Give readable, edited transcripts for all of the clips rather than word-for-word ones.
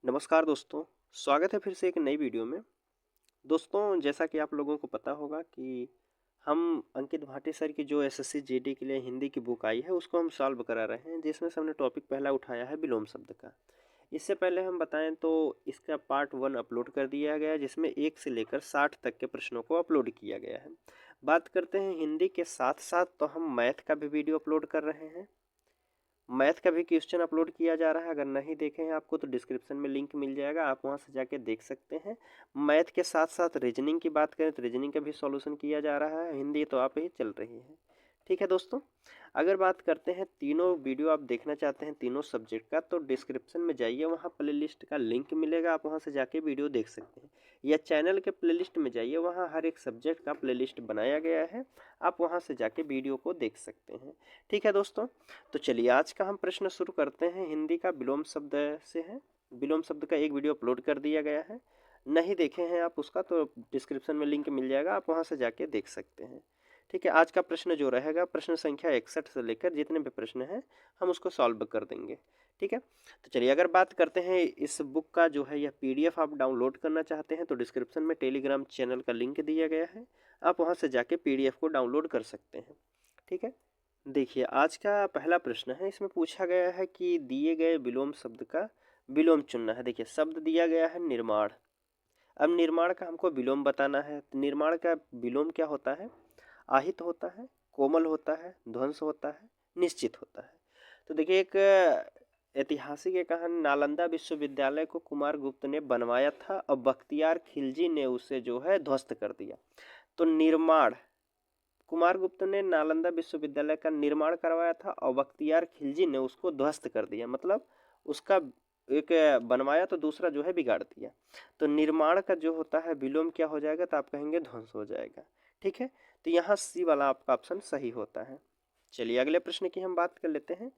नमस्कार दोस्तों, स्वागत है फिर से एक नई वीडियो में। दोस्तों, जैसा कि आप लोगों को पता होगा कि हम अंकित भाटी सर की जो एसएससी जीडी के लिए हिंदी की बुक आई है उसको हम सॉल्व करा रहे हैं, जिसमें से हमने टॉपिक पहला उठाया है विलोम शब्द का। इससे पहले हम बताएं तो इसका पार्ट 1 अपलोड कर दिया गया है, जिसमें 1 से लेकर 60 तक के प्रश्नों को अपलोड किया गया है। बात करते हैं हिंदी के साथ साथ तो हम मैथ का भी वीडियो अपलोड कर रहे हैं। मैथ का भी क्वेश्चन अपलोड किया जा रहा है, अगर नहीं देखे हैं आपको तो डिस्क्रिप्शन में लिंक मिल जाएगा, आप वहां से जाके देख सकते हैं। मैथ के साथ साथ रीजनिंग की बात करें तो रीजनिंग का भी सॉल्यूशन किया जा रहा है, हिंदी तो आप ही चल रही है। ठीक है दोस्तों, अगर बात करते हैं तीनों वीडियो आप देखना चाहते हैं तीनों सब्जेक्ट का तो डिस्क्रिप्शन में जाइए, वहाँ प्लेलिस्ट का लिंक मिलेगा, आप वहाँ से जाके वीडियो देख सकते हैं। या चैनल के प्लेलिस्ट में जाइए, वहाँ हर एक सब्जेक्ट का प्लेलिस्ट बनाया गया है, आप वहाँ से जाके वीडियो को देख सकते हैं। ठीक है दोस्तों, तो चलिए आज का हम प्रश्न शुरू करते हैं। हिंदी का विलोम शब्द से है। विलोम शब्द का एक वीडियो अपलोड कर दिया गया है, नहीं देखे हैं आप उसका तो डिस्क्रिप्शन में लिंक मिल जाएगा, आप वहां से जाके देख सकते हैं। ठीक है, आज का प्रश्न जो रहेगा प्रश्न संख्या 61 से लेकर जितने भी प्रश्न हैं हम उसको सॉल्व कर देंगे। ठीक है, तो चलिए अगर बात करते हैं इस बुक का जो है यह पीडीएफ आप डाउनलोड करना चाहते हैं तो डिस्क्रिप्शन में टेलीग्राम चैनल का लिंक दिया गया है, आप वहां से जाके पीडीएफ को डाउनलोड कर सकते हैं। ठीक है, देखिए आज का पहला प्रश्न है, इसमें पूछा गया है कि दिए गए विलोम शब्द का विलोम चुनना है। देखिए शब्द दिया गया है निर्माण। अब निर्माण का हमको विलोम बताना है, तो निर्माण का विलोम क्या होता है? आहित होता है, कोमल होता है, ध्वंस होता है, निश्चित होता है। तो देखिए एक ऐतिहासिक एक कहानी, नालंदा विश्वविद्यालय को कुमार गुप्त ने बनवाया था और बख्तियार खिलजी ने उसे जो है ध्वस्त कर दिया। तो निर्माण, कुमार गुप्त ने नालंदा विश्वविद्यालय का निर्माण करवाया था और बख्तियार खिलजी ने उसको ध्वस्त कर दिया, मतलब उसका एक बनवाया तो दूसरा जो है बिगाड़ दिया। तो निर्माण का जो होता है विलोम क्या हो जाएगा, तो आप कहेंगे ध्वंस हो जाएगा। ठीक है, तो यहाँ सी वाला आपका ऑप्शन सही होता है। चलिए अगले प्रश्न की हम बात कर लेते हैं।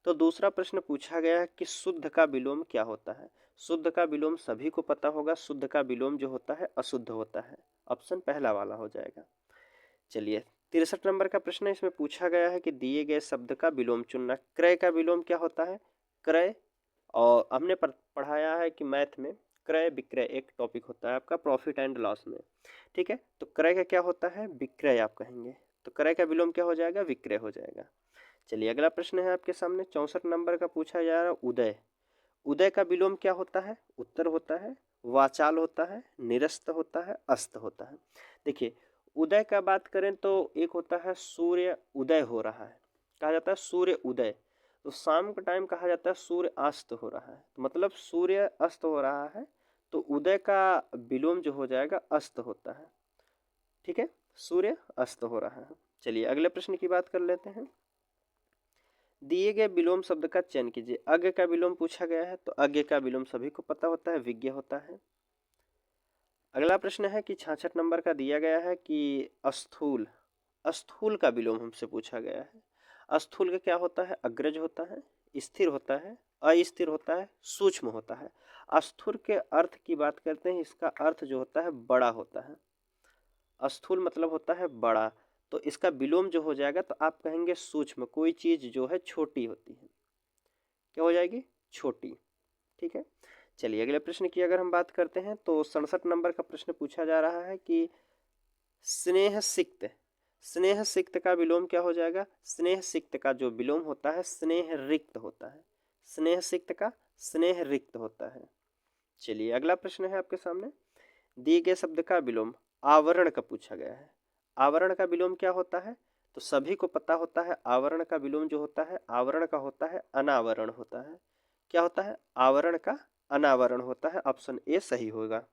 तो दूसरा प्रश्न पूछा गया है कि शुद्ध का विलोम क्या होता है। शुद्ध का विलोम सभी को पता होगा, शुद्ध का विलोम जो होता है अशुद्ध होता है, ऑप्शन पहला वाला हो जाएगा। चलिए 63 नंबर का प्रश्न है, इसमें पूछा गया है कि दिए गए शब्द का विलोम चुनना। क्रय का विलोम क्या होता है? क्रय, और हमने पढ़ाया है कि मैथ में क्रय विक्रय एक टॉपिक होता है आपका प्रॉफिट एंड लॉस में। ठीक है, तो क्रय का क्या होता है? विक्रय आप कहेंगे, तो क्रय का विलोम क्या हो जाएगा? विक्रय हो जाएगा। चलिए अगला प्रश्न है आपके सामने 64 नंबर का पूछा जा रहा है उदय। उदय का विलोम क्या होता है? उत्तर होता है, वाचाल होता है, निरस्त होता है, अस्त होता है। देखिए उदय का बात करें तो एक होता है सूर्य उदय हो रहा है, कहा जाता है सूर्य उदय। तो शाम का टाइम कहा जाता है सूर्य अस्त हो रहा है, तो मतलब सूर्य अस्त हो रहा है, तो उदय का विलोम जो हो जाएगा अस्त होता है। ठीक है, सूर्य अस्त हो रहा है। चलिए अगले प्रश्न की बात कर लेते हैं। दिए गए विलोम शब्द का चयन कीजिए। अज्ञ का विलोम पूछा गया है, तो अज्ञ का विलोम सभी को पता होता है, विज्ञ होता है। अगला प्रश्न है कि 66 नंबर का दिया गया है कि स्थूल, स्थूल का विलोम हमसे पूछा गया है। स्थूल का क्या होता है? अग्रज होता है, स्थिर होता है, अस्थिर होता है, सूक्ष्म होता है। स्थूल के अर्थ की बात करते हैं, इसका अर्थ जो होता है बड़ा होता है। स्थूल मतलब होता है बड़ा, तो इसका विलोम जो हो जाएगा तो आप कहेंगे सूक्ष्म, कोई चीज जो है छोटी होती है, क्या हो जाएगी? छोटी। ठीक है, चलिए अगले प्रश्न की अगर हम बात करते हैं तो 67 नंबर का प्रश्न पूछा जा रहा है कि स्नेह सिक्त, स्नेह सिक्त का विलोम क्या हो जाएगा? स्नेह सिक्त का जो विलोम होता है स्नेह रिक्त होता है, स्नेह सिक्त का स्नेह रिक्त होता है। चलिए अगला प्रश्न है आपके सामने, दिए गए शब्द का विलोम आवरण का पूछा गया है। आवरण का विलोम क्या होता है? तो सभी को पता होता है आवरण का विलोम जो होता है आवरण का होता है अनावरण होता है। क्या होता है? आवरण का अनावरण होता है, ऑप्शन ए सही होगा।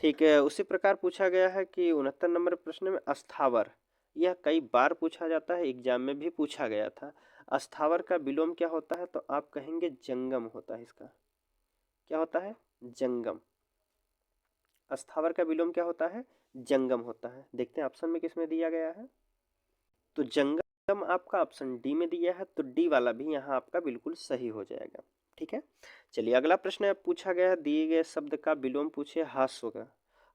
ठीक है, उसी प्रकार पूछा गया है कि 69 नंबर प्रश्न में अस्थावर, यह कई बार पूछा जाता है, एग्जाम में भी पूछा गया था। अस्थावर का विलोम क्या होता है? तो आप कहेंगे जंगम होता है इसका। क्या होता है? जंगम। अस्थावर का विलोम क्या होता है? जंगम होता है। देखते हैं ऑप्शन में किसमें दिया गया है, तो जंगम आपका ऑप्शन डी में दिया है, तो डी वाला भी यहाँ आपका बिल्कुल सही हो जाएगा। ठीक है, चलिए अगला प्रश्न पूछा गया है, दिए गए शब्द का विलोम पूछे हास्व का।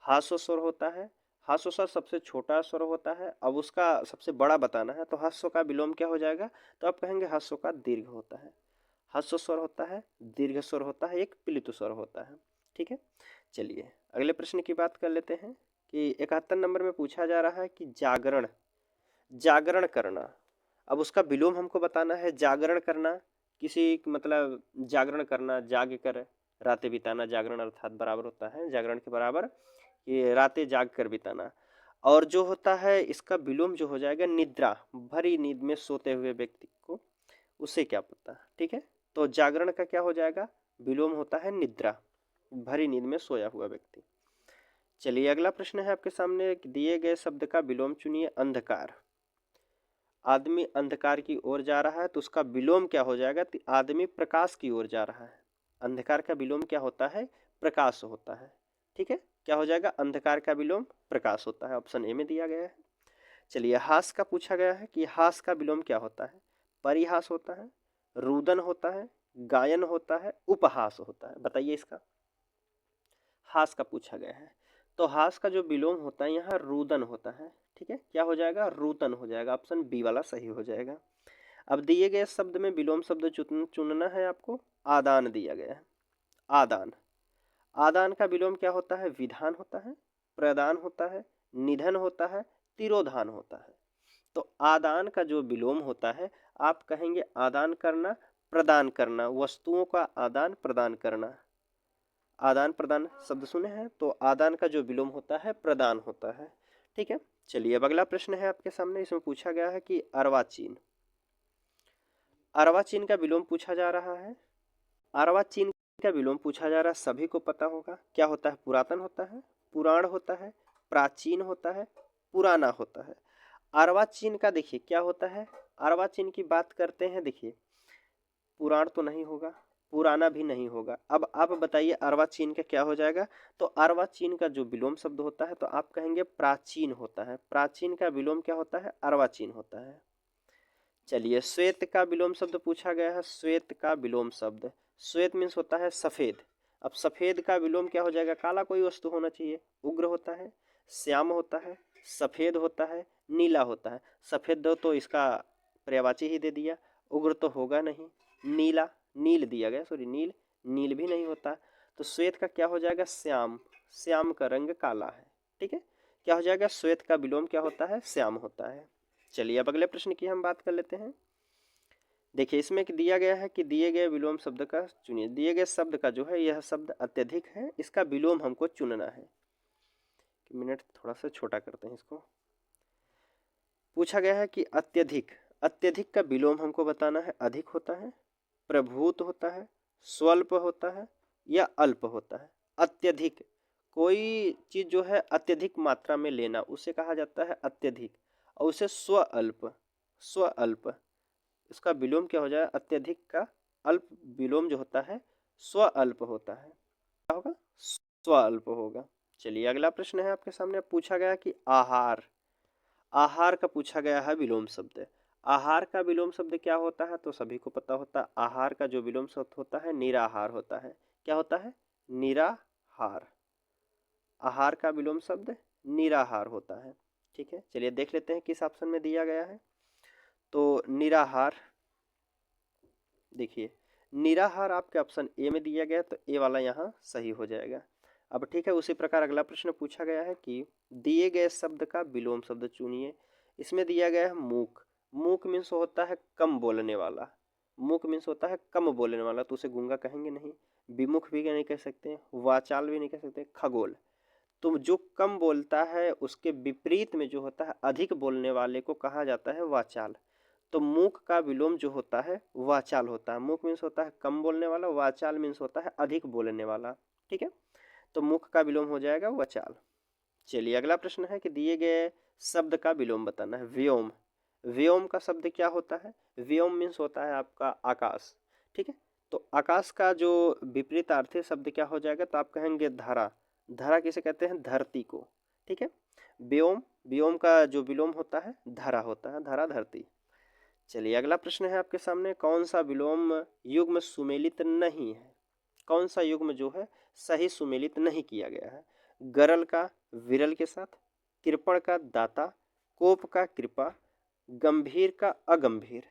हास्व स्वर होता है, हास्व स्वर सबसे छोटा स्वर होता है, अब उसका सबसे बड़ा बताना है, तो हास्व का विलोम क्या हो जाएगा? तो आप कहेंगे हास्व का दीर्घ होता है। ह्रस्व स्वर होता है, दीर्घ स्वर होता है, एक प्लीत स्वर होता है। ठीक है, चलिए अगले प्रश्न की बात कर लेते हैं कि 71 नंबर में पूछा जा रहा है कि जागरण, जागरण करना। अब उसका विलोम हमको बताना है। जागरण करना, किसी मतलब जागरण करना, जाग कर रातें बिताना, जागरण अर्थात बराबर होता है जागरण के बराबर, ये रातें जाग कर बिताना। और जो होता है इसका विलोम जो हो जाएगा निद्रा, भरी नींद में सोते हुए व्यक्ति को, उसे क्या पता। ठीक है, तो जागरण का क्या हो जाएगा, विलोम होता है निद्रा, भरी नींद में सोया हुआ व्यक्ति। चलिए अगला प्रश्न है आपके सामने, दिए गए शब्द का विलोम चुनिए। अंधकार, आदमी अंधकार की ओर जा रहा है तो उसका विलोम क्या हो जाएगा, तो आदमी प्रकाश की ओर जा रहा है। अंधकार का विलोम क्या होता है, प्रकाश होता है। ठीक है, क्या हो जाएगा, अंधकार का विलोम प्रकाश होता है, ऑप्शन ए में दिया गया है। चलिए हास का पूछा गया है कि हास का विलोम क्या होता है। परिहास होता है, रुदन होता है, गायन होता है, उपहास होता है, बताइए इसका। हास का पूछा गया है, तो हास का जो विलोम होता है यहाँ रुदन होता है। ठीक है, क्या हो जाएगा, रुदन हो जाएगा, ऑप्शन बी वाला सही हो जाएगा। अब दिए गए शब्द में विलोम शब्द चुनना है आपको। आदान दिया गया है, आदान, आदान का विलोम क्या होता है, विधान होता है, प्रदान होता है, निधन होता है, तिरोधान होता है। तो आदान का जो विलोम होता है, आप कहेंगे आदान करना, प्रदान करना, वस्तुओं का आदान प्रदान करना। आदान प्रदान शब्द सुने हैं, तो आदान का जो विलोम होता है प्रदान होता है। ठीक है, चलिए अब अगला प्रश्न है आपके सामने, इसमें पूछा गया है कि अर्वाचीन, अर्वाचीन का विलोम पूछा जा रहा है। अर्वाचीन का विलोम पूछा जा रहा है, सभी को पता होगा क्या होता है, पुरातन होता है, पुराण होता है, प्राचीन होता है, पुराना होता है। अर्वाचीन का देखिए क्या होता है, अर्वाचीन की बात करते हैं, देखिए पुराण तो नहीं होगा, पुराना भी नहीं होगा। अब आप बताइए अर्वाचीन का क्या हो जाएगा, तो अर्वाचीन का जो विलोम शब्द होता है तो आप कहेंगे प्राचीन होता है, प्राचीन का विलोम क्या होता है, अर्वाचीन होता है। चलिए श्वेत का विलोम शब्द पूछा गया है, श्वेत का विलोम शब्द, श्वेत मीन्स होता है सफेद। अब सफेद का विलोम क्या हो जाएगा, काला कोई वस्तु होना चाहिए, उग्र होता है, श्याम होता है, सफेद होता है, नीला होता है। सफेद दो तो इसका पर्यायवाची ही दे दिया, उग्र तो होगा नहीं, नीला, नील दिया गया, सॉरी नील, नील भी नहीं होता। तो श्वेत का क्या हो जाएगा, श्याम, श्याम का रंग काला है। ठीक है, क्या हो जाएगा, श्वेत का विलोम क्या होता है, श्याम होता है। चलिए अब अगले प्रश्न की हम बात कर लेते हैं। देखिए इसमें दिया गया है कि दिए गए विलोम शब्द का चुनिए। दिए गए शब्द का जो है यह शब्द अत्यधिक है, इसका विलोम हमको चुनना है। मिनट थोड़ा सा छोटा करते हैं इसको। पूछा गया है कि अत्यधिक, अत्यधिक का विलोम हमको बताना है। अधिक होता है, प्रभूत होता है, स्वल्प होता है या अल्प होता है। अत्यधिक, कोई चीज जो है अत्यधिक मात्रा में लेना उसे कहा जाता है अत्यधिक, और उसे स्व अल्प, स्व अल्प, इसका विलोम क्या हो जाए, अत्यधिक का अल्प विलोम जो होता है स्व अल्प होता है। क्या होगा, स्व अल्प होगा। चलिए अगला प्रश्न है आपके सामने, पूछा गया कि आहार, आहार का पूछा गया है विलोम शब्द। आहार का विलोम शब्द क्या होता है, तो सभी को पता होता है, आहार का जो विलोम शब्द होता है निराहार होता है। क्या होता है, निराहार, आहार का विलोम शब्द निराहार होता है। ठीक है, चलिए देख लेते हैं किस ऑप्शन में दिया गया है। तो निराहार, देखिए निराहार आपके ऑप्शन ए में दिया गया, तो ए वाला यहाँ सही हो जाएगा। अब ठीक है, उसी प्रकार अगला प्रश्न पूछा गया है कि दिए गए शब्द का विलोम शब्द चुनिए। इसमें दिया गया है मूक, मूक मीन्स होता है कम बोलने वाला, मूक मीन्स होता है कम बोलने वाला, तो उसे गूंगा कहेंगे नहीं, विमुख भी नहीं कह सकते, वाचाल भी नहीं कह सकते, खगोल। तो जो कम बोलता है उसके विपरीत में जो होता है अधिक बोलने वाले को कहा जाता है वाचाल। तो मूक का विलोम जो होता है वाचाल होता है। मूक मीन्स होता है कम बोलने वाला, वाचाल मीन्स होता है अधिक बोलने वाला। ठीक है, तो मूक का विलोम हो जाएगा वाचाल। चलिए अगला प्रश्न है कि दिए गए शब्द का विलोम बताना है। व्योम, व्योम का शब्द क्या होता है, व्योम मीन्स होता है आपका आकाश। ठीक है, तो आकाश का जो विपरीत अर्थी शब्द क्या हो जाएगा, तो आप कहेंगे धरा, धरा किसे कहते हैं, धरती को। ठीक है, व्योम, व्योम का जो विलोम होता है धरा होता है, धरा धरती। चलिए अगला प्रश्न है आपके सामने, कौन सा विलोम युग्म सुमेलित नहीं है, कौन सा युग्म जो है सही सुमेलित नहीं किया गया है। गरल का विरल के साथ, कृपण का दाता, कोप का कृपा, गंभीर का अगंभीर।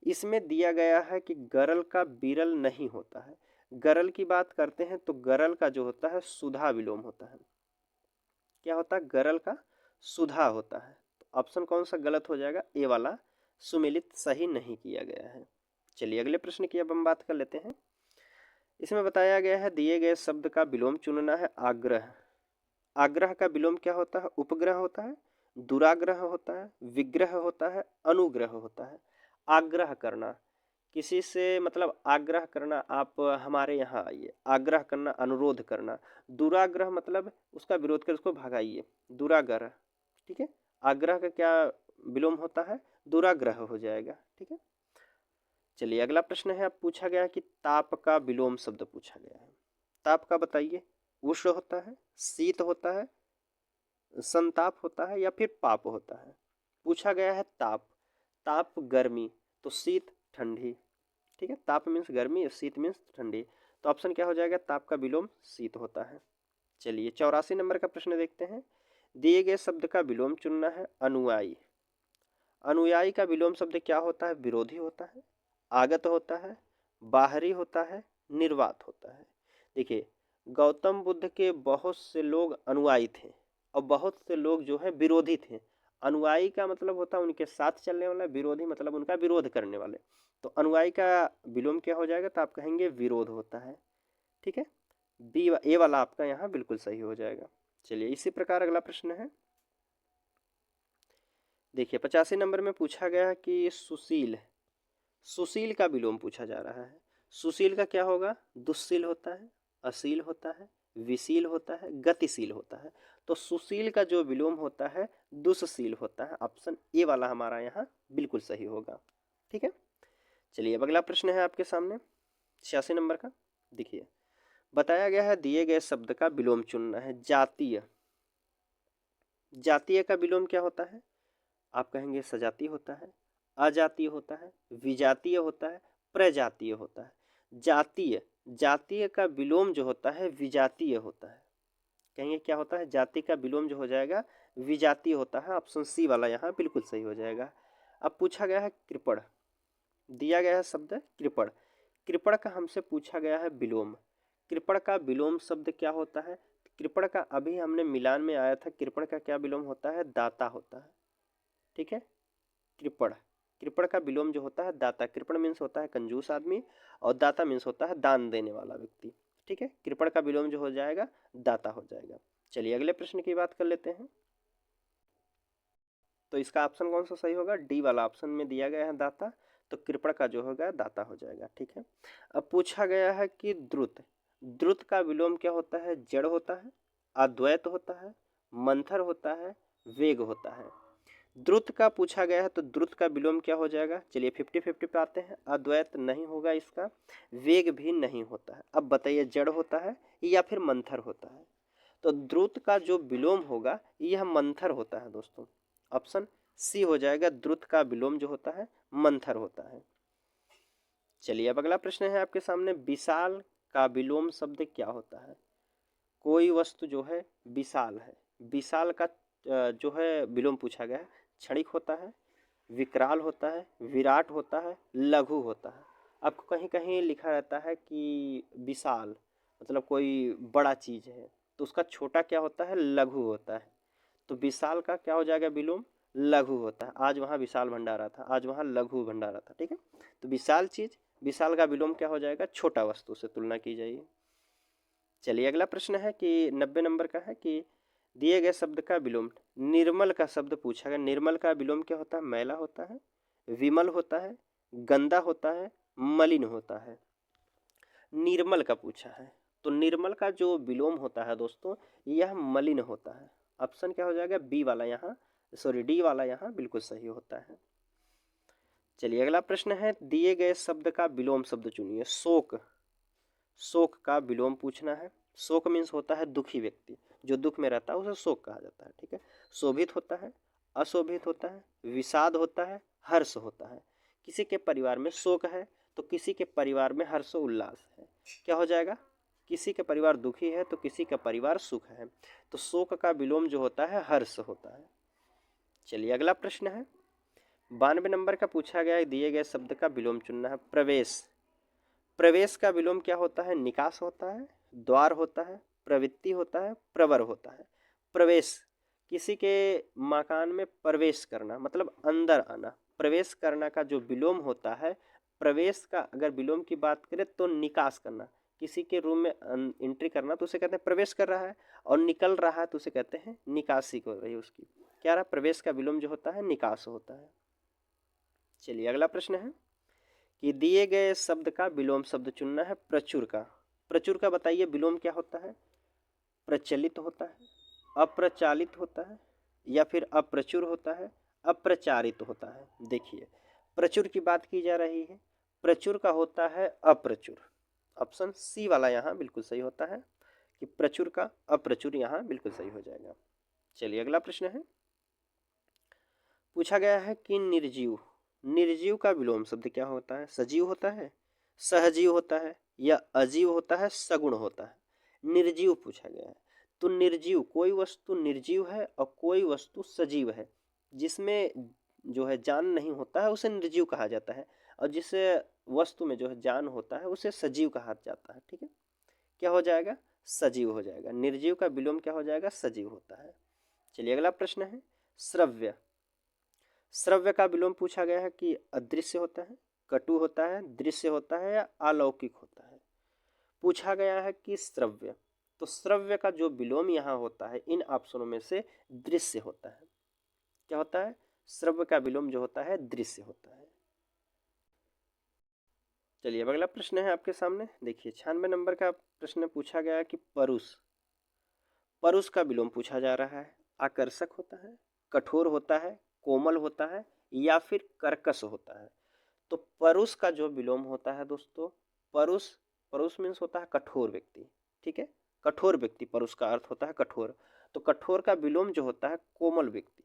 इसमें दिया गया है कि गरल का बिरल नहीं होता है। गरल की बात करते हैं तो गरल का जो होता है सुधा विलोम होता है। क्या होता है? गरल का सुधा होता है। तो ऑप्शन कौन सा गलत हो जाएगा? ए वाला सुमेलित सही नहीं किया गया है। चलिए अगले प्रश्न की अब हम बात कर लेते हैं। इसमें बताया गया है दिए गए शब्द का विलोम चुनना है। आग्रह। आग्रह का विलोम क्या होता है? उपग्रह होता है, दुराग्रह होता है, विग्रह होता है, अनुग्रह होता है। आग्रह करना, किसी से मतलब आग्रह करना, आप हमारे यहाँ आइए, आग्रह करना, अनुरोध करना। दुराग्रह मतलब उसका विरोध कर उसको भगाइए, दुराग्रह। ठीक है, आग्रह का क्या विलोम होता है? दुराग्रह हो जाएगा। ठीक है, चलिए अगला प्रश्न है। अब पूछा गया है कि ताप का विलोम शब्द पूछा गया है। ताप का बताइए। उष्ण होता है, शीत होता है, संताप होता है या फिर पाप होता है? पूछा गया है ताप। ताप गर्मी, तो शीत ठंडी। ठीक है, ताप मीन्स गर्मी, शीत मीन्स ठंडी। तो ऑप्शन क्या हो जाएगा? ताप का विलोम शीत होता है। चलिए 84 नंबर का प्रश्न देखते हैं। दिए गए शब्द का विलोम चुनना है। अनुयायी। अनुयायी का विलोम शब्द क्या होता है? विरोधी होता है, आगत होता है, बाहरी होता है, निर्वात होता है। देखिए, गौतम बुद्ध के बहुत से लोग अनुयायी थे और बहुत से लोग जो है विरोधी थे। अनुयायी का मतलब होता है उनके साथ चलने वाला, विरोधी मतलब उनका विरोध करने वाले। तो अनुयायी का विलोम क्या हो जाएगा? तो आप कहेंगे विरोध होता है। ठीक है, बी ए वाला आपका यहाँ बिल्कुल सही हो जाएगा। चलिए इसी प्रकार अगला प्रश्न है। देखिए 85 नंबर में पूछा गया कि सुशील। सुशील का विलोम पूछा जा रहा है। सुशील का क्या होगा? दुस्शील होता है, अशील होता है, विशील होता है, गतिशील होता है। तो सुशील का जो विलोम होता है दुस्शील होता है। ऑप्शन ए वाला हमारा यहाँ बिल्कुल सही होगा। ठीक है, चलिए अब अगला प्रश्न है आपके सामने 86 नंबर का। देखिए बताया गया है दिए गए शब्द का विलोम चुनना है। जातीय। जातीय का विलोम क्या होता है? आप कहेंगे सजातीय होता है, अजातीय होता है, विजातीय होता है, प्रजातीय होता है। जातीय, जातीय का विलोम जो होता है विजातीय होता है। कहेंगे क्या होता है? जाति का विलोम जो हो जाएगा विजातीय होता है। ऑप्शन सी वाला यहाँ बिल्कुल सही हो जाएगा। अब पूछा गया है कृपण। दिया गया है शब्द कृपण। कृपण का हमसे पूछा गया है विलोम। कृपण का विलोम शब्द क्या होता है? कृपण का अभी हमने मिलान में आया था। कृपण का क्या विलोम होता है? दाता होता है। ठीक है, कृपण, कृपण का विलोम जो होता है दाता। कृपण मीन्स होता है कंजूस आदमी और दाता मीन्स होता है दान देने वाला व्यक्ति। ठीक है, कृपण का विलोम जो हो जाएगा दाता हो जाएगा। चलिए अगले प्रश्न की बात कर लेते हैं। तो इसका ऑप्शन कौन सा सही होगा? डी वाला ऑप्शन में दिया गया है दाता। तो कृपण का जो होगा दाता हो जाएगा। ठीक है, अब पूछा गया है कि द्रुत। द्रुत का विलोम क्या होता है? जड़ होता है, अद्वैत होता है, मंथर होता है, वेग होता है। द्रुत का पूछा गया है तो द्रुत का विलोम क्या हो जाएगा? चलिए 50-50 पे आते हैं। अद्वैत नहीं होगा इसका, वेग भी नहीं होता है। अब बताइए जड़ होता है या फिर मंथर होता है? तो द्रुत का जो विलोम होगा यह मंथर होता है दोस्तों। ऑप्शन सी हो जाएगा। द्रुत का विलोम जो होता है मंथर होता है। चलिए अब अगला प्रश्न है आपके सामने। विशाल का विलोम शब्द क्या होता है? कोई वस्तु जो है विशाल है, विशाल का जो है विलोम पूछा गया है। क्षणिक होता है, विकराल होता है, विराट होता है, लघु होता है। आपको कहीं कहीं लिखा रहता है कि विशाल मतलब कोई बड़ा चीज़ है, तो उसका छोटा क्या होता है? लघु होता है। तो विशाल का क्या हो जाएगा विलोम? लघु होता है। आज वहाँ विशाल भंडारा था, आज वहाँ लघु भंडारा था। ठीक है, तो विशाल चीज़, विशाल का विलोम क्या हो जाएगा? छोटा वस्तु से तुलना की जाएगी। चलिए अगला प्रश्न है कि 90 नंबर का है कि दिए गए शब्द का विलोम। निर्मल का शब्द पूछा गया। निर्मल का विलोम क्या होता है? मैला होता है, विमल होता है, गंदा होता है, मलिन होता है। निर्मल का पूछा है तो निर्मल का जो विलोम होता है दोस्तों यह मलिन होता है। ऑप्शन क्या हो जाएगा? बी वाला यहाँ, सॉरी डी वाला यहाँ बिल्कुल सही होता है। चलिए अगला प्रश्न है। दिए गए शब्द का विलोम शब्द चुनिए। शोक। शोक का विलोम पूछना है। शोक मीन्स होता है दुखी व्यक्ति, जो दुख में रहता है उसे शोक कहा जाता है। ठीक है, शोभित होता है, अशोभित होता है, विषाद होता है, हर्ष होता है। किसी के परिवार में शोक है तो किसी के परिवार में हर्ष उल्लास है। क्या हो जाएगा? किसी का परिवार दुखी है तो किसी का परिवार सुख है। तो शोक का विलोम जो होता है हर्ष होता है। चलिए अगला प्रश्न है। 92 नंबर का पूछा गया है, दिए गए शब्द का विलोम चुनना है। प्रवेश। प्रवेश का विलोम क्या होता है? निकास होता है, द्वार होता है, प्रवृत्ति होता है, प्रवर होता है। प्रवेश, किसी के मकान में प्रवेश करना मतलब अंदर आना। प्रवेश करना का जो विलोम होता है, प्रवेश का अगर विलोम की बात करें तो निकास करना। किसी के रूम में एंट्री करना तो उसे कहते हैं प्रवेश कर रहा है, और निकल रहा है तो उसे कहते हैं निकासी कर रही है उसकी। क्या रहा? प्रवेश का विलोम जो होता है निकास होता है। चलिए अगला प्रश्न है कि दिए गए शब्द का विलोम शब्द चुनना है। प्रचुर का। प्रचुर का बताइए विलोम क्या होता है? प्रचलित होता है, अप्रचालित होता है, या फिर अप्रचुर होता है, अप्रचारित होता है। देखिए प्रचुर की बात की जा रही है, प्रचुर का होता है अप्रचुर। ऑप्शन सी वाला यहाँ बिल्कुल सही होता है कि प्रचुर का अप्रचुर यहाँ बिल्कुल सही हो जाएगा। चलिए अगला प्रश्न है, पूछा गया है कि निर्जीव। निर्जीव का विलोम शब्द क्या होता है? सजीव होता है, सहजीव होता है, या अजीव होता है, सगुण होता है। निर्जीव पूछा गया है, तो निर्जीव कोई वस्तु निर्जीव है और कोई वस्तु सजीव है। जिसमें जो है जान नहीं होता है उसे निर्जीव कहा जाता है, और जिस वस्तु में जो है जान होता है उसे सजीव कहा जाता है। ठीक है, क्या हो जाएगा? सजीव हो जाएगा। निर्जीव का विलोम क्या हो जाएगा? सजीव होता है। चलिए अगला प्रश्न है, श्रव्य। श्रव्य का विलोम पूछा गया है कि अदृश्य होता है, कटु होता है, दृश्य होता है, या अलौकिक होता है। पूछा गया है कि श्रव्य, तो श्रव्य का जो विलोम यहाँ होता है इन ऑप्शनों में से दृश्य होता है। क्या होता है? श्रव्य का विलोम जो होता है दृश्य होता है। चलिए अब अगला प्रश्न है आपके सामने, देखिए 96 नंबर का प्रश्न पूछा गया है कि परुष। परुष का विलोम पूछा जा रहा है। आकर्षक होता है, कठोर होता है, कोमल होता है, या फिर कर्कश होता है। तो परुष का जो विलोम होता है दोस्तों, परुष, परुष मीन्स होता है कठोर व्यक्ति। ठीक है, कठोर व्यक्ति, परुष का अर्थ होता है कठोर। तो कठोर का विलोम जो होता है कोमल व्यक्ति,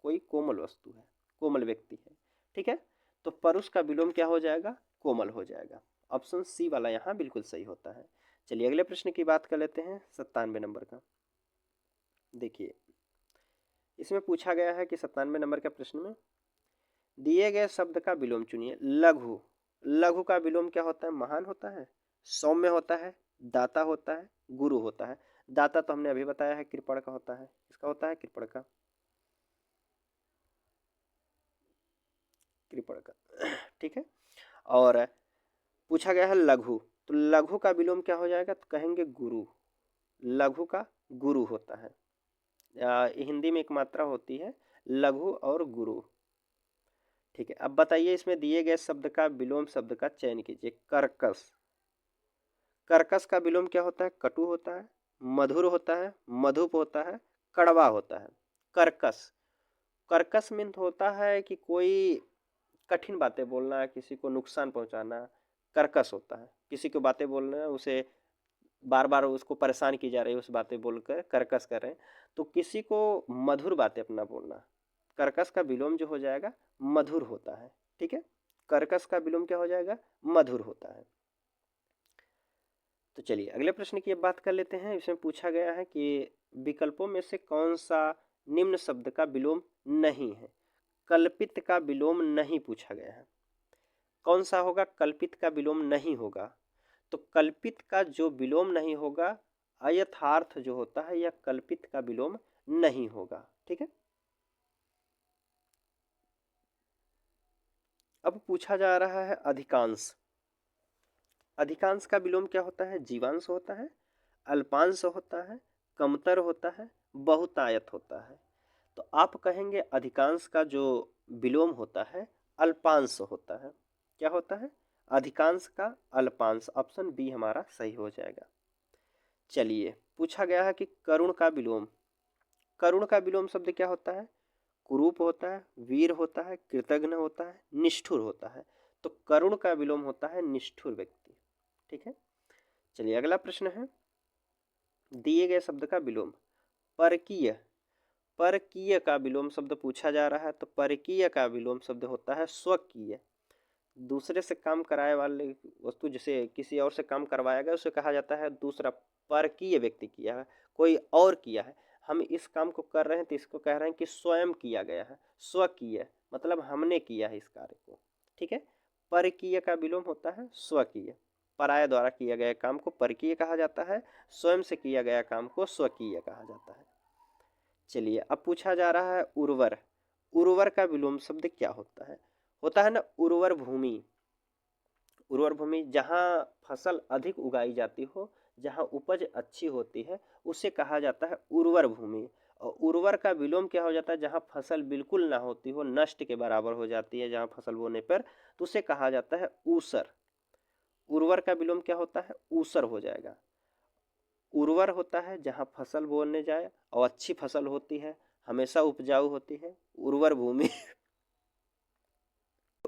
कोई कोमल वस्तु है, कोमल व्यक्ति है। ठीक है, तो परुष का विलोम क्या हो जाएगा? कोमल हो जाएगा। ऑप्शन सी वाला यहाँ बिल्कुल सही होता है। चलिए अगले प्रश्न की बात कर लेते हैं, 97 नंबर का। देखिए इसमें पूछा गया है कि 97 नंबर के प्रश्न में दिए गए शब्द का विलोम चुनिए। लघु। लघु का विलोम क्या होता है? महान होता है, सौम्य होता है, दाता होता है, गुरु होता है। दाता तो हमने अभी बताया है कृपण का होता है, इसका होता है कृपण का, कृपण का। ठीक है, और पूछा गया है लघु, तो लघु का विलोम क्या हो जाएगा? तो कहेंगे गुरु। लघु का गुरु होता है, हिंदी में एक मात्रा होती है लघु और गुरु। ठीक है, अब बताइए इसमें दिए गए शब्द का विलोम शब्द का चयन कीजिए। कर्कश। कर्कश का विलोम क्या होता है? कटु होता है, मधुर होता है, मधुप होता है, कड़वा होता है। कर्कश, कर्कश मीन्स होता है कि कोई कठिन बातें बोलना, किसी को नुकसान पहुंचाना, कर्कश होता है। किसी को बातें बोलना, उसे बार बार उसको परेशान की जा रही है, उस बातें बोलकर कर्कश कर रहे हैं। तो किसी को मधुर बातें अपना बोलना, कर्कश का विलोम जो हो जाएगा मधुर होता है। ठीक है, कर्कश का विलोम क्या हो जाएगा? मधुर होता है। तो चलिए अगले प्रश्न की अब बात कर लेते हैं। इसमें पूछा गया है कि विकल्पों में से कौन सा निम्न शब्द का विलोम नहीं है? कल्पित का विलोम नहीं पूछा गया है। कौन सा होगा? कल्पित का विलोम नहीं होगा। तो कल्पित का जो विलोम नहीं होगा, अयथार्थ जो होता है यह कल्पित का विलोम नहीं होगा। ठीक है, अब पूछा जा रहा है अधिकांश। अधिकांश का विलोम क्या होता है? जीवांश होता है, अल्पांश होता है, कमतर होता है, बहुतायत होता है। तो आप कहेंगे अधिकांश का जो विलोम होता है अल्पांश होता है। क्या होता है? अधिकांश का अल्पांश। ऑप्शन बी हमारा सही हो जाएगा। चलिए पूछा गया है कि करुण का विलोम। करुण का विलोम शब्द क्या होता है? कुरूप होता है, वीर होता है, कृतघ्न होता है, निष्ठुर होता है। तो करुण का विलोम होता है निष्ठुर व्यक्ति। ठीक है, चलिए अगला प्रश्न है, दिए गए शब्द का विलोम। परकीय। परकीय का विलोम शब्द पूछा जा रहा है, तो परकीय का विलोम शब्द होता है स्वकीय। दूसरे से काम कराए वाले वस्तु, जिसे किसी और से काम करवाया गया उसे कहा जाता है दूसरा। परकीय व्यक्ति किया है, कोई और किया है, हम इस काम को कर रहे हैं तो इसको कह रहे हैं कि स्वयं किया गया है, स्वकीय। मतलब हमने किया है इस कार्य को, ठीक है। परकीय का विलोम होता है स्वकीय, पराया द्वारा किया गया काम को परकीय कहा जाता है, स्वयं से किया गया काम को स्वकीय कहा जाता है। चलिए अब पूछा जा रहा है उर्वर। उर्वर का विलोम शब्द क्या होता है ना उर्वर भूमि। उर्वर भूमि जहाँ फसल अधिक उगाई जाती हो, जहाँ उपज अच्छी होती है, उसे कहा जाता है उर्वर भूमि। और उर्वर का विलोम क्या हो जाता है, जहाँ फसल बिल्कुल ना होती हो, नष्ट के बराबर हो जाती है जहाँ फसल बोने पर, तो उसे कहा जाता है ऊसर। उर्वर का विलोम क्या होता है, ऊसर हो जाएगा। उर्वर होता है जहाँ फसल बोने जाए और अच्छी फसल होती है, हमेशा उपजाऊ होती है, उर्वर भूमि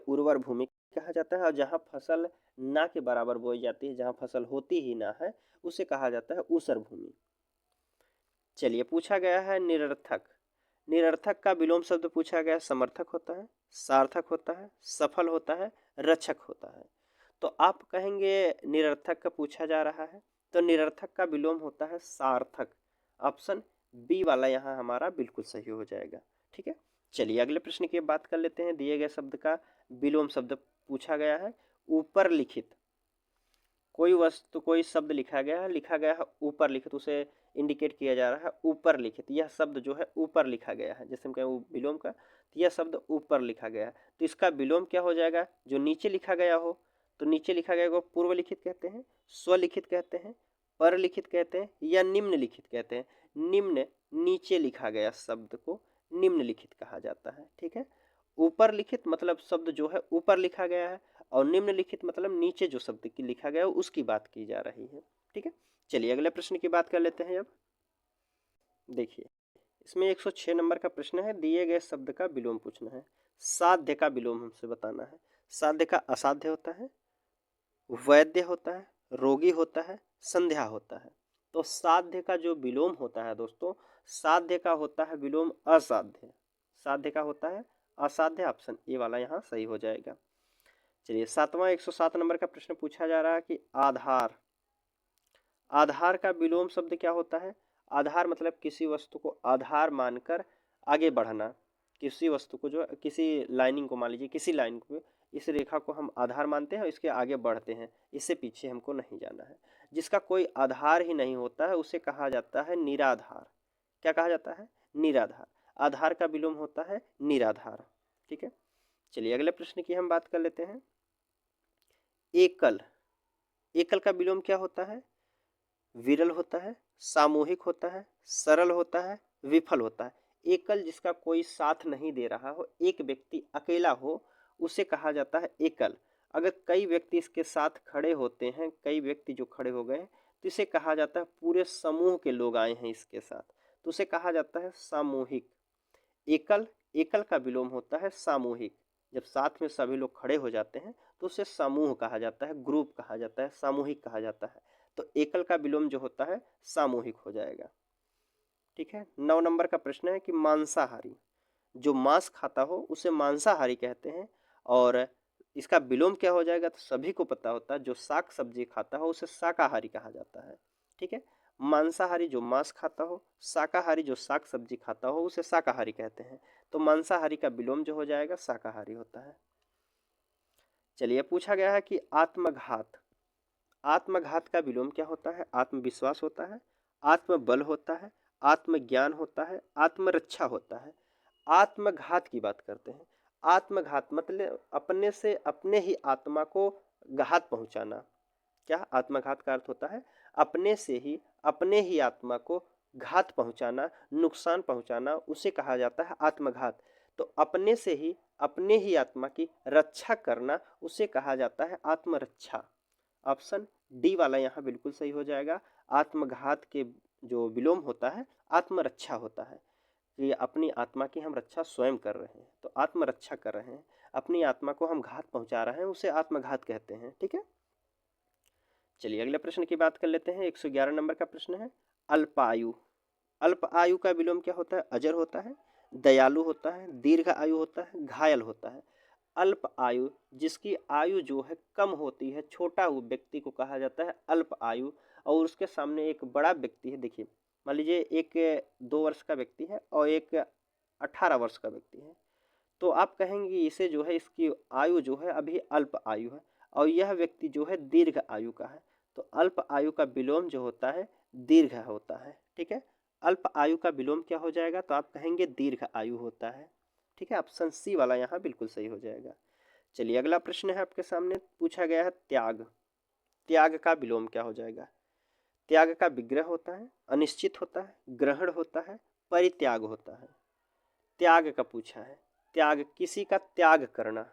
उर्वर भूमि कहा जाता है। और जहाँ फसल ना के बराबर बोई जाती है, जहाँ फसल होती ही ना है, उसे कहा जाता है ऊसर भूमि। चलिए पूछा गया है निरर्थक। निरर्थक का विलोम शब्द पूछा गया, समर्थक होता है, सार्थक होता है, सफल होता है, रक्षक होता है। तो आप कहेंगे निरर्थक का पूछा जा रहा है, तो निरर्थक का विलोम होता है सार्थक। ऑप्शन बी वाला यहाँ हमारा बिल्कुल सही हो जाएगा, ठीक है। चलिए अगले प्रश्न की बात कर लेते हैं। दिए गए शब्द का विलोम शब्द पूछा गया है ऊपर लिखित। कोई वस्तु कोई शब्द लिखा गया है ऊपर लिखित, उसे इंडिकेट किया जा रहा है ऊपर लिखित। यह शब्द जो है ऊपर लिखा गया है, जैसे हम कहें विलोम का, तो यह शब्द ऊपर लिखा गया है, तो इसका विलोम क्या हो जाएगा, जो नीचे लिखा गया हो। तो नीचे लिखा गया को पूर्व लिखित कहते हैं, स्वलिखित कहते हैं, पर लिखित कहते हैं, या निम्न लिखित कहते हैं। निम्न नीचे लिखा गया शब्द को निम्नलिखित कहा जाता है, ठीक है। ऊपर लिखित मतलब शब्द जो है ऊपर लिखा गया है, और निम्नलिखित मतलब नीचे जो शब्द की लिखा गया है उसकी बात की जा रही है, ठीक है। चलिए अगले प्रश्न की बात कर लेते हैं। अब देखिए इसमें 106 नंबर का प्रश्न है, दिए गए शब्द का विलोम पूछना है। साध्य का विलोम हमसे बताना है। साध्य का असाध्य होता है, वैद्य होता है, रोगी होता है, संध्या होता है। तो साध्य का जो विलोम होता है दोस्तों, साध्य का होता है विलोम असाध्य। साध्य का होता है असाध्य, ऑप्शन ए वाला यहाँ सही हो जाएगा। चलिए सातवां 107 नंबर का प्रश्न पूछा जा रहा है कि आधार। आधार का विलोम शब्द क्या होता है। आधार मतलब किसी वस्तु को आधार मानकर आगे बढ़ना। किसी वस्तु को जो किसी लाइनिंग को मान लीजिए, किसी लाइन को, इस रेखा को हम आधार मानते हैं और इसके आगे बढ़ते हैं, इससे पीछे हमको नहीं जाना है। जिसका कोई आधार ही नहीं होता है उसे कहा जाता है निराधार। क्या कहा जाता है, निराधार। आधार का विलोम होता है निराधार, ठीक है। चलिए अगले प्रश्न की हम बात कर लेते हैं। एकल। एकल का विलोम क्या होता है, विरल होता है, सामूहिक होता है, सरल होता है, विफल होता है। एकल जिसका कोई साथ नहीं दे रहा हो, एक व्यक्ति अकेला हो, उसे कहा जाता है एकल। अगर कई व्यक्ति इसके साथ खड़े होते हैं, कई व्यक्ति जो खड़े हो गए, तो इसे कहा जाता है पूरे समूह के लोग आए हैं इसके साथ, तो उसे कहा जाता है सामूहिक। एकल, एकल का विलोम होता है सामूहिक। जब साथ में सभी लोग खड़े हो जाते हैं तो उसे समूह कहा जाता है, ग्रुप कहा जाता है, सामूहिक कहा जाता है। तो एकल का विलोम जो होता है सामूहिक हो जाएगा, ठीक है। 9 नंबर का प्रश्न है कि मांसाहारी। जो मांस खाता हो उसे मांसाहारी कहते हैं, और इसका विलोम क्या हो जाएगा, तो सभी को पता होता है जो साग सब्जी खाता हो उसे शाकाहारी कहा जाता है, ठीक है। मांसाहारी जो मांस खाता हो, शाकाहारी जो साग सब्जी खाता हो उसे शाकाहारी कहते हैं। तो मांसाहारी का विलोम जो हो जाएगा शाकाहारी होता है। चलिए पूछा गया है कि आत्मघात। आत्मघात का विलोम क्या होता है, आत्मविश्वास होता है, आत्मबल होता है, आत्मज्ञान होता है, आत्मरक्षा होता है। आत्मघात की बात करते हैं। आत्मघात मतलब अपने से अपने ही आत्मा को घात पहुंचाना। क्या आत्मघात का अर्थ होता है, अपने से ही अपने ही आत्मा को घात पहुंचाना, नुकसान पहुंचाना, उसे कहा जाता है आत्मघात। तो अपने से ही अपने ही आत्मा की रक्षा करना, उसे कहा जाता है आत्मरक्षा। ऑप्शन डी वाला यहाँ बिल्कुल सही हो जाएगा। आत्मघात के जो विलोम होता है आत्मरक्षा होता है, कि अपनी आत्मा की हम रक्षा स्वयं कर रहे हैं, तो आत्मरक्षा कर रहे हैं, अपनी आत्मा को हम घात पहुंचा रहे हैं, उसे आत्मघात कहते हैं, ठीक है। चलिए अगले प्रश्न की बात कर लेते हैं। 111 नंबर का प्रश्न है अल्पायु। अल्प आयु का विलोम क्या होता है, अजर होता है, दयालु होता है, दीर्घ आयु होता है, घायल होता है। अल्प आयु जिसकी आयु जो है कम होती है, छोटा व्यक्ति को कहा जाता है अल्प आयु। और उसके सामने एक बड़ा व्यक्ति है, देखिए मान लीजिए एक 2 वर्ष का व्यक्ति है और एक 18 वर्ष का व्यक्ति है, तो आप कहेंगे इसे जो है इसकी आयु जो है अभी अल्प आयु है और यह व्यक्ति जो है दीर्घ आयु का है। तो अल्प आयु का विलोम जो होता है दीर्घ होता है। ठीक है, अल्प आयु का विलोम क्या हो जाएगा, तो आप कहेंगे दीर्घ आयु होता है। ठीक है, ऑप्शन सी वाला यहाँ बिल्कुल सही हो जाएगा। चलिए अगला प्रश्न है आपके सामने, पूछा गया है त्याग। त्याग का विलोम क्या हो जाएगा। त्याग का विग्रह होता है, अनिश्चित होता है, ग्रहण होता है, परित्याग होता है। त्याग का पूछा है, त्याग किसी का त्याग करना।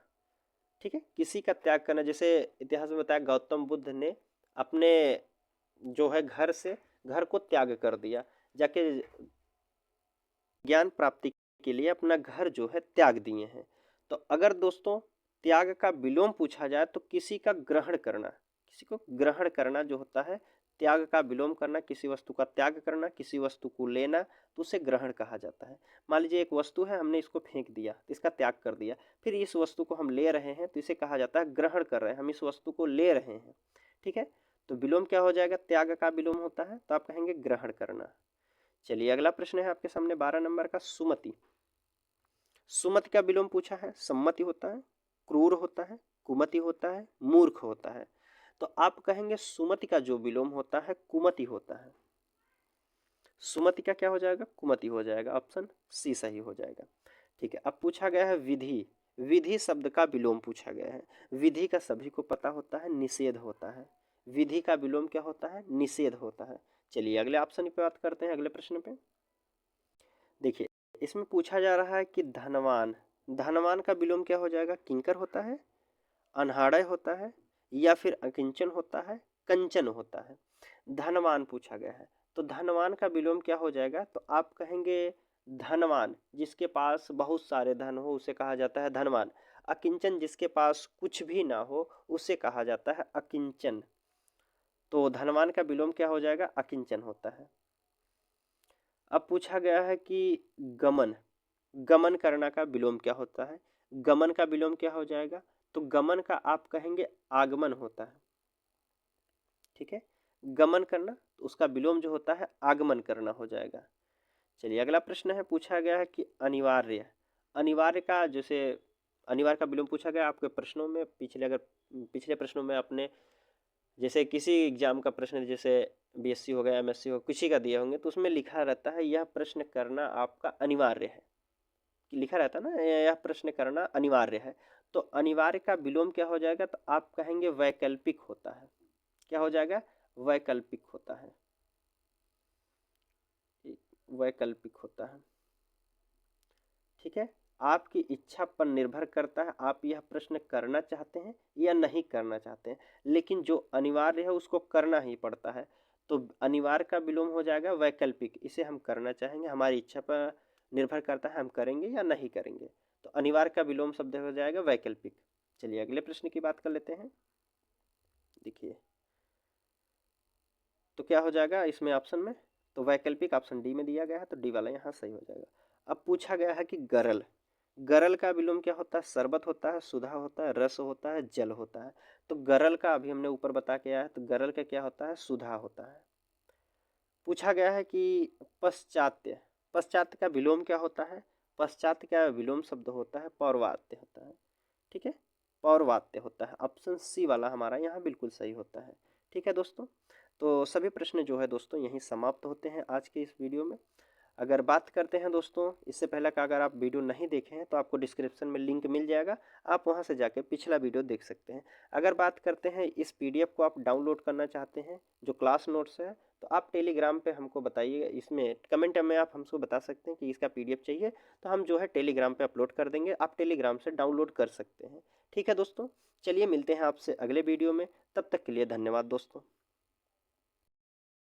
ठीक है, किसी का त्याग करना, जैसे इतिहास में बताया गौतम बुद्ध ने अपने जो है घर को त्याग कर दिया, जाके ज्ञान प्राप्ति के लिए अपना घर जो है त्याग दिए हैं। तो अगर दोस्तों त्याग का विलोम पूछा जाए तो किसी का ग्रहण करना, किसी को ग्रहण करना जो होता है, त्याग का विलोम करना, किसी वस्तु का त्याग करना, किसी वस्तु को लेना, तो उसे ग्रहण कहा जाता है। मान लीजिए एक वस्तु है, हमने इसको फेंक दिया, इसका त्याग कर दिया, फिर इस वस्तु को हम ले रहे हैं तो इसे कहा जाता है ग्रहण कर रहे हैं, हम इस वस्तु को ले रहे हैं। ठीक है, तो विलोम क्या हो जाएगा, त्याग का विलोम होता है, तो आप कहेंगे ग्रहण करना। चलिए अगला प्रश्न है आपके सामने 12 नंबर का, सुमति। सुमति का विलोम पूछा है, सम्मति होता है, क्रूर होता है, कुमति होता है, मूर्ख होता है। तो आप कहेंगे सुमति का जो विलोम होता है कुमति होता है। सुमति का क्या हो जाएगा, कुमति हो जाएगा, ऑप्शन सी सही हो जाएगा। ठीक है, अब पूछा गया है विधि। विधि शब्द का विलोम पूछा गया है। विधि का सभी को पता होता है, निषेध होता है। विधि का विलोम क्या होता है, निषेध होता है। चलिए अगले ऑप्शन पे बात करते हैं, अगले प्रश्न पे देखिए, इसमें पूछा जा रहा है कि धनवान। धनवान का विलोम क्या हो जाएगा, किंकर होता है, अनहाड़य होता है, या फिर अकिंचन होता है, कंचन होता है। धनवान पूछा गया है, तो धनवान का विलोम क्या हो जाएगा, तो आप कहेंगे धनवान जिसके पास बहुत सारे धन हो उसे कहा जाता है धनवान। अकिंचन जिसके पास कुछ भी ना हो उसे कहा जाता है अकिंचन। तो धनवान का विलोम क्या हो जाएगा, अकिंचन होता है। अब पूछा गया है कि गमन। गमन करना का विलोम क्या होता है। गमन का विलोम क्या हो जाएगा, तो गमन का आप कहेंगे आगमन होता है। ठीक है, गमन करना, तो उसका विलोम जो होता है आगमन करना हो जाएगा। चलिए अगला प्रश्न है, पूछा गया है कि अनिवार्य। अनिवार्य का जैसे अनिवार्य का विलोम पूछा गया आपके प्रश्नों में, पिछले प्रश्नों में आपने जैसे किसी एग्जाम का प्रश्न, जैसे बीएससी हो गया, एमएससी हो, किसी का दिए होंगे, तो उसमें लिखा रहता है यह प्रश्न करना आपका अनिवार्य है, कि लिखा रहता है ना यह प्रश्न करना अनिवार्य है। तो अनिवार्य का विलोम क्या हो जाएगा, तो आप कहेंगे वैकल्पिक होता है। क्या हो जाएगा, वैकल्पिक होता है, वैकल्पिक होता है। ठीक है, आपकी इच्छा पर निर्भर करता है, आप यह प्रश्न करना चाहते हैं या नहीं करना चाहते हैं, लेकिन जो अनिवार्य है उसको करना ही पड़ता है। तो अनिवार्य का विलोम हो जाएगा वैकल्पिक, इसे हम करना चाहेंगे, हमारी इच्छा पर निर्भर करता है हम करेंगे या नहीं करेंगे। तो अनिवार्य का विलोम शब्द हो जाएगा वैकल्पिक। चलिए अगले प्रश्न की बात कर लेते हैं। देखिए, तो क्या हो जाएगा इसमें ऑप्शन में, तो वैकल्पिक ऑप्शन डी में दिया गया है, तो डी वाला यहाँ सही हो जाएगा। अब पूछा गया है कि गरल। गरल का विलोम क्या होता है, शरबत होता है, सुधा होता है, रस होता है, जल होता है। तो गरल का अभी हमने ऊपर बता के आया है, तो गरल का क्या होता है, सुधा होता है। पूछा गया है कि पश्चात्य। पश्चात्य का विलोम क्या होता है, पश्चात्य का विलोम शब्द होता है पौर्वात्य होता है। ठीक है, पौर्वात्य होता है, ऑप्शन सी वाला हमारा यहाँ बिल्कुल सही होता है। ठीक है दोस्तों, तो सभी प्रश्न जो है दोस्तों यहीं समाप्त होते हैं आज के इस वीडियो में। अगर बात करते हैं दोस्तों, इससे पहले का अगर आप वीडियो नहीं देखे हैं तो आपको डिस्क्रिप्शन में लिंक मिल जाएगा, आप वहां से जाके पिछला वीडियो देख सकते हैं। अगर बात करते हैं इस पीडीएफ को आप डाउनलोड करना चाहते हैं जो क्लास नोट्स है, तो आप टेलीग्राम पे हमको बताइए, इसमें कमेंट में आप हमको बता सकते हैं कि इसका पीडीएफ चाहिए, तो हम जो है टेलीग्राम पे अपलोड कर देंगे, आप टेलीग्राम से डाउनलोड कर सकते हैं। ठीक है दोस्तों, चलिए मिलते हैं आपसे अगले वीडियो में, तब तक के लिए धन्यवाद दोस्तों।